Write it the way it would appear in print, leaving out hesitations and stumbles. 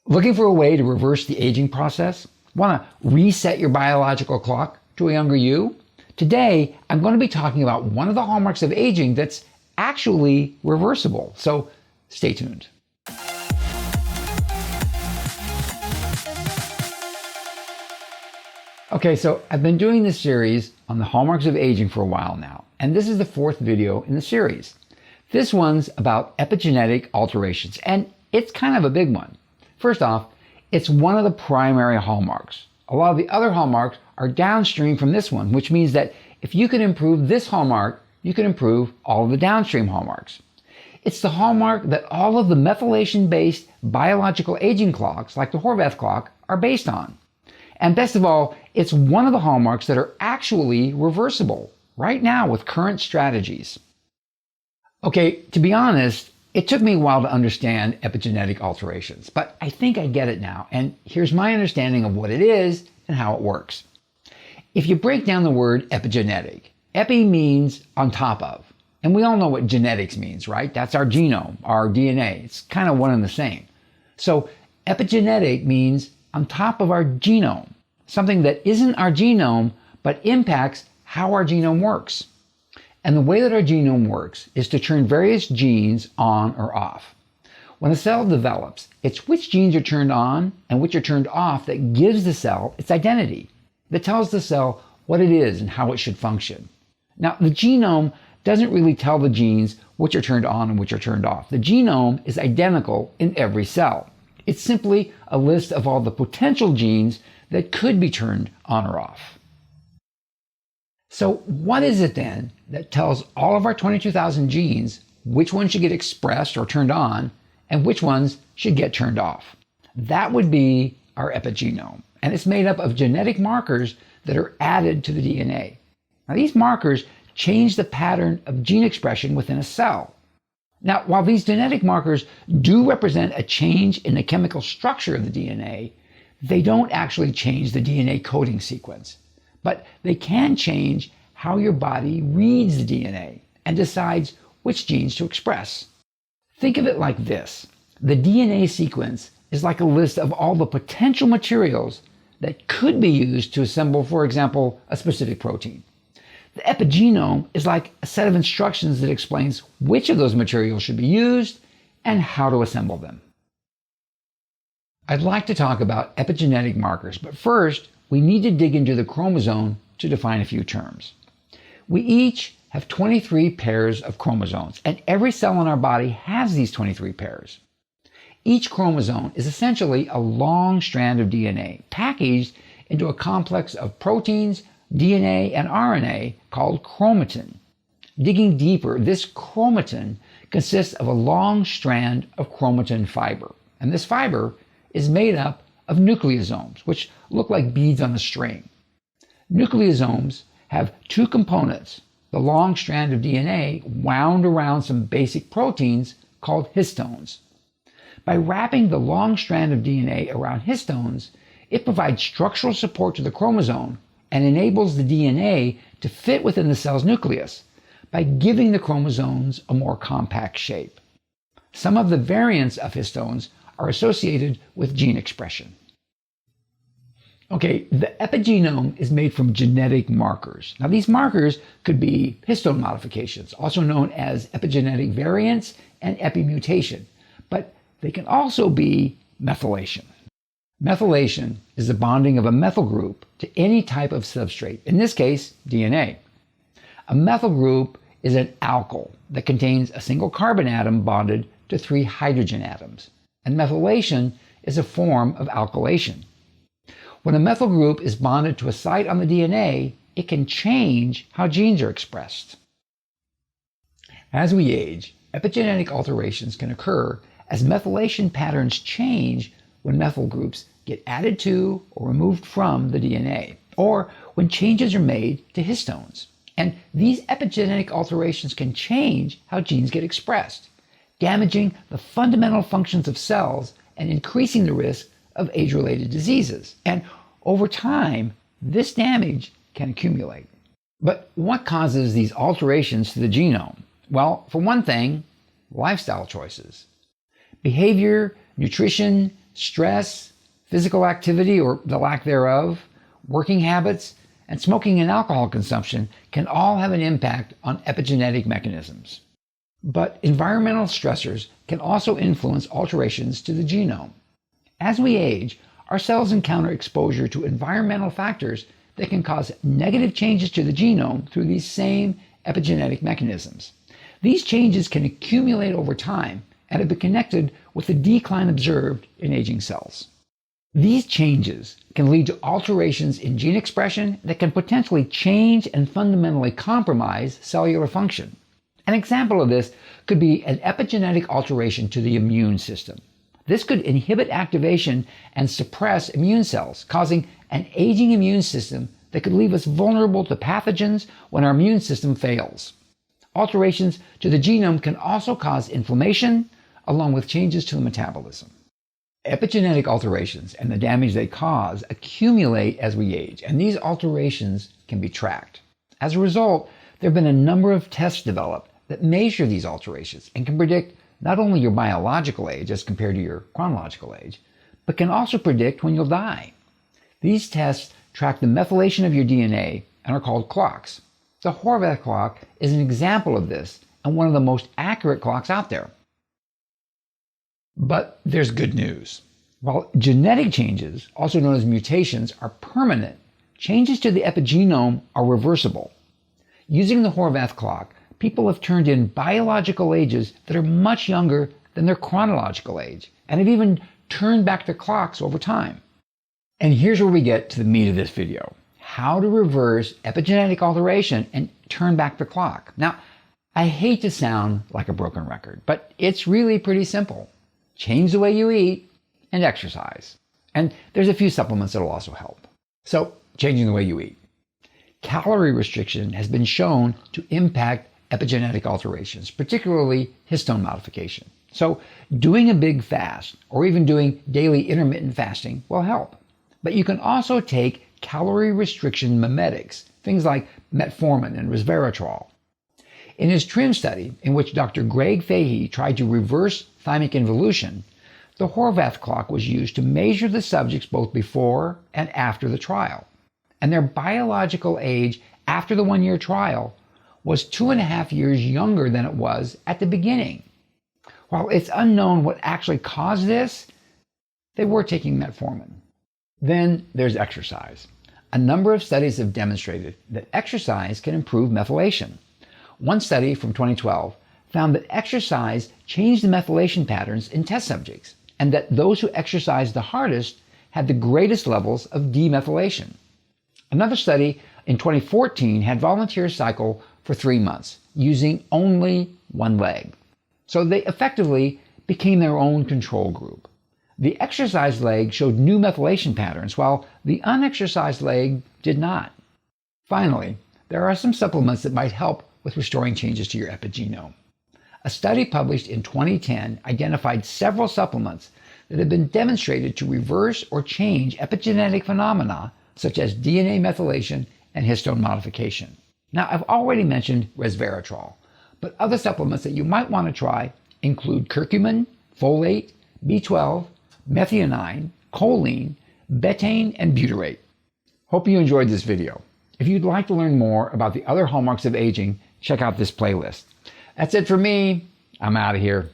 Looking for a way to reverse the aging process? Want to reset your biological clock to a younger you? Today, I'm going to be talking about one of the hallmarks of aging that's actually reversible. So stay tuned. Okay, so I've been doing this series on the hallmarks of aging for a while now, and this is the fourth video in the series. This one's about epigenetic alterations, and it's kind of a big one. First off, it's one of the primary hallmarks. A lot of the other hallmarks are downstream from this one, which means that if you can improve this hallmark, you can improve all of the downstream hallmarks. It's the hallmark that all of the methylation-based biological aging clocks, like the Horvath clock, are based on. And best of all, it's one of the hallmarks that are actually reversible right now with current strategies. Okay, to be honest, it took me a while to understand epigenetic alterations, but I think I get it now, and here's my understanding of what it is and how it works. If you break down the word epigenetic, epi means on top of, and we all know what genetics means, right? That's our genome, our DNA. It's kind of one and the same. So epigenetic means on top of our genome, something that isn't our genome, but impacts how our genome works. And the way that our genome works is to turn various genes on or off. When a cell develops, it's which genes are turned on and which are turned off that gives the cell its identity, that tells the cell what it is and how it should function. Now, the genome doesn't really tell the genes which are turned on and which are turned off. The genome is identical in every cell. It's simply a list of all the potential genes that could be turned on or off. So what is it then that tells all of our 22,000 genes which ones should get expressed or turned on and which ones should get turned off? That would be our epigenome, and it's made up of genetic markers that are added to the DNA. Now, these markers change the pattern of gene expression within a cell. Now, while these genetic markers do represent a change in the chemical structure of the DNA, they don't actually change the DNA coding sequence, but they can change how your body reads the DNA and decides which genes to express. Think of it like this. The DNA sequence is like a list of all the potential materials that could be used to assemble, for example, a specific protein. The epigenome is like a set of instructions that explains which of those materials should be used and how to assemble them. I'd like to talk about epigenetic markers, but first we need to dig into the chromosome to define a few terms. We each have 23 pairs of chromosomes, and every cell in our body has these 23 pairs. Each chromosome is essentially a long strand of DNA packaged into a complex of proteins, DNA, and RNA called chromatin. Digging deeper, this chromatin consists of a long strand of chromatin fiber, and this fiber is made up of nucleosomes, which look like beads on a string. Nucleosomes have two components, the long strand of DNA wound around some basic proteins called histones. By wrapping the long strand of DNA around histones, it provides structural support to the chromosome and enables the DNA to fit within the cell's nucleus by giving the chromosomes a more compact shape. Some of the variants of histones are associated with gene expression. Okay, the epigenome is made from genetic markers. Now, these markers could be histone modifications, also known as epigenetic variants and epimutation, but they can also be methylation. Methylation is the bonding of a methyl group to any type of substrate, in this case, DNA. A methyl group is an alkyl that contains a single carbon atom bonded to 3 hydrogen atoms, and methylation is a form of alkylation. When a methyl group is bonded to a site on the DNA, it can change how genes are expressed. As we age, epigenetic alterations can occur as methylation patterns change when methyl groups get added to or removed from the DNA, or when changes are made to histones. And these epigenetic alterations can change how genes get expressed, damaging the fundamental functions of cells and increasing the risk of age-related diseases. And over time, this damage can accumulate. But what causes these alterations to the genome? Well, for one thing, lifestyle choices. Behavior, nutrition, stress, physical activity or the lack thereof, working habits, and smoking and alcohol consumption can all have an impact on epigenetic mechanisms. But environmental stressors can also influence alterations to the genome. As we age, our cells encounter exposure to environmental factors that can cause negative changes to the genome through these same epigenetic mechanisms. These changes can accumulate over time and have been connected with the decline observed in aging cells. These changes can lead to alterations in gene expression that can potentially change and fundamentally compromise cellular function. An example of this could be an epigenetic alteration to the immune system. This could inhibit activation and suppress immune cells, causing an aging immune system that could leave us vulnerable to pathogens when our immune system fails. Alterations to the genome can also cause inflammation, along with changes to the metabolism. Epigenetic alterations and the damage they cause accumulate as we age, and these alterations can be tracked. As a result, there have been a number of tests developed that measure these alterations and can predict not only your biological age as compared to your chronological age, but can also predict when you'll die. These tests track the methylation of your DNA and are called clocks. The Horvath clock is an example of this and one of the most accurate clocks out there. But there's good news. While genetic changes, also known as mutations, are permanent, changes to the epigenome are reversible. Using the Horvath clock, people have turned in biological ages that are much younger than their chronological age, and have even turned back their clocks over time. And here's where we get to the meat of this video: how to reverse epigenetic alteration and turn back the clock. Now, I hate to sound like a broken record, but it's really pretty simple. Change the way you eat and exercise. And there's a few supplements that will also help. So, changing the way you eat. Calorie restriction has been shown to impact epigenetic alterations, particularly histone modification. So, doing a big fast or even doing daily intermittent fasting will help. But you can also take calorie restriction mimetics, things like metformin and resveratrol. In his TRIM study, in which Dr. Greg Fahey tried to reverse thymic involution, the Horvath clock was used to measure the subjects both before and after the trial. And their biological age after the 1-year trial was 2.5 years younger than it was at the beginning. While it's unknown what actually caused this, they were taking metformin. Then there's exercise. A number of studies have demonstrated that exercise can improve methylation. One study from 2012 found that exercise changed the methylation patterns in test subjects, and that those who exercised the hardest had the greatest levels of demethylation. Another study in 2014 had volunteers cycle for 3 months using only one leg. So they effectively became their own control group. The exercise leg showed new methylation patterns, while the unexercised leg did not. Finally, there are some supplements that might help with restoring changes to your epigenome. A study published in 2010 identified several supplements that have been demonstrated to reverse or change epigenetic phenomena such as DNA methylation and histone modification. Now, I've already mentioned resveratrol, but other supplements that you might want to try include curcumin, folate, B12, methionine, choline, betaine, and butyrate. Hope you enjoyed this video. If you'd like to learn more about the other hallmarks of aging, check out this playlist. That's it for me. I'm out of here.